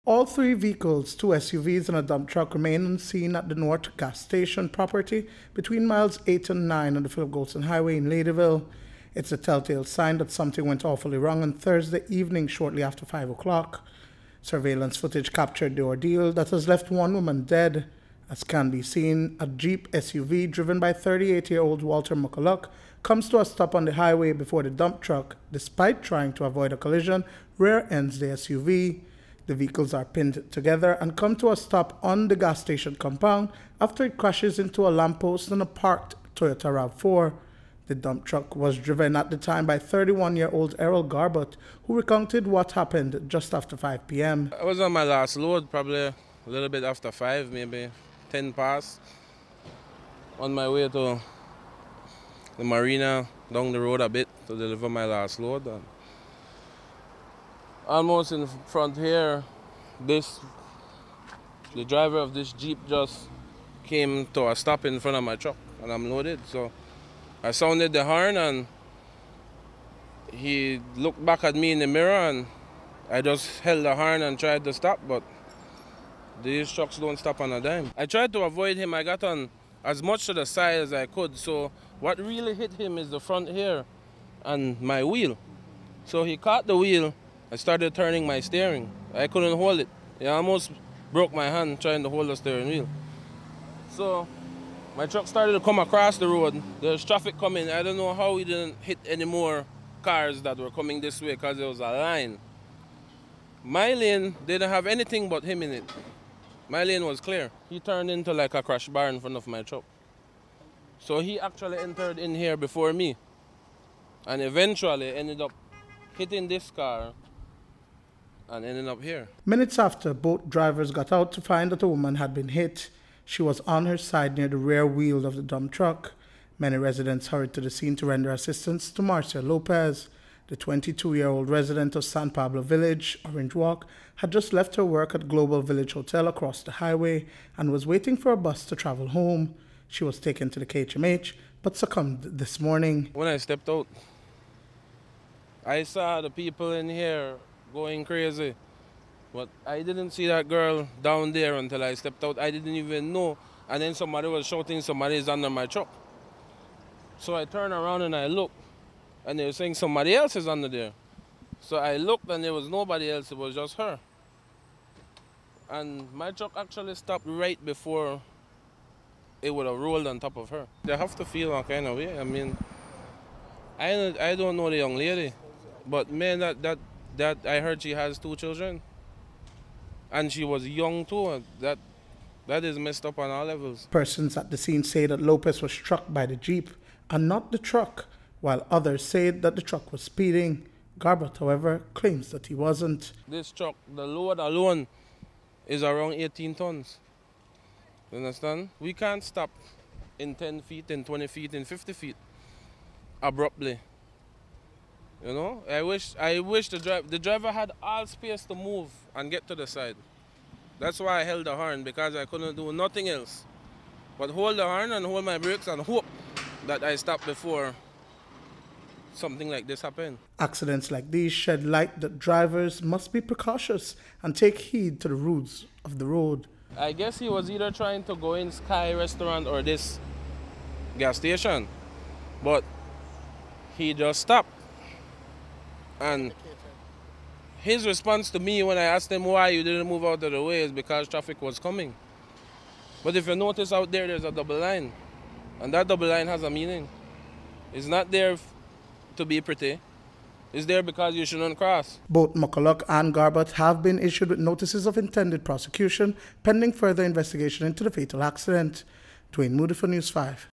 All three vehicles, two SUVs and a dump truck, remain on scene at the North Gas Station property between miles 8 and 9 on the Philip Golson Highway in Ladyville. It's a telltale sign that something went awfully wrong on Thursday evening shortly after 5 o'clock. Surveillance footage captured the ordeal that has left one woman dead. As can be seen, a Jeep SUV driven by 38-year-old Walter McCulloch comes to a stop on the highway before the dump truck, despite trying to avoid a collision, rear-ends the SUV. The vehicles are pinned together and come to a stop on the gas station compound after it crashes into a lamppost and a parked Toyota RAV-Four. The dump truck was driven at the time by 31-year-old Errol Garbott, who recounted what happened just after 5 p.m. I was on my last load, probably a little bit after 5, maybe 10 past, on my way to the marina down the road a bit to deliver my last load. And almost in front here, the driver of this Jeep just came to a stop in front of my truck, and I'm loaded. So I sounded the horn, and he looked back at me in the mirror, and I just held the horn and tried to stop, but these trucks don't stop on a dime. I tried to avoid him. I got on as much to the side as I could, so what really hit him is the front here and my wheel. So he caught the wheel. I started turning my steering. I couldn't hold it. I almost broke my hand trying to hold the steering wheel. So my truck started to come across the road. There's traffic coming. I don't know how we didn't hit any more cars that were coming this way because there was a line. My lane didn't have anything but him in it. My lane was clear. He turned into like a crash bar in front of my truck. So he actually entered in here before me and eventually ended up hitting this car and ended up here. Minutes after, both drivers got out to find that a woman had been hit. She was on her side near the rear wheel of the dump truck. Many residents hurried to the scene to render assistance to Marcia Lopez. The 22-year-old resident of San Pablo Village, Orange Walk, had just left her work at Global Village Hotel across the highway and was waiting for a bus to travel home. She was taken to the KHMH but succumbed this morning. When I stepped out, I saw the people in here going crazy. But I didn't see that girl down there until I stepped out. I didn't even know. And then somebody was shouting, somebody's under my truck. So I turned around and I looked, and they were saying somebody else is under there. So I looked and there was nobody else, it was just her. And my truck actually stopped right before it would have rolled on top of her. They have to feel one kind of way. I mean, I don't know the young lady, but man, that I heard she has 2 children. And she was young too. That is messed up on all levels. Persons at the scene say that Lopez was struck by the Jeep and not the truck, while others said that the truck was speeding. Garbott, however, claims that he wasn't. This truck, the load alone is around 18 tons. You understand? We can't stop in 10 feet, in 20 feet, in 50 feet abruptly. You know, I wish the driver had all space to move and get to the side. That's why I held the horn, because I couldn't do nothing else but hold the horn and hold my brakes and hope that I stopped before something like this happened. Accidents like these shed light that drivers must be precautious and take heed to the rules of the road. I guess he was either trying to go in Sky Restaurant or this gas station, but he just stopped. And his response to me when I asked him why you didn't move out of the way is because traffic was coming. But if you notice out there, there's a double line. And that double line has a meaning. It's not there to be pretty. It's there because you shouldn't cross. Both McCulloch and Garbott have been issued with notices of intended prosecution pending further investigation into the fatal accident. Duane, Moody for News 5.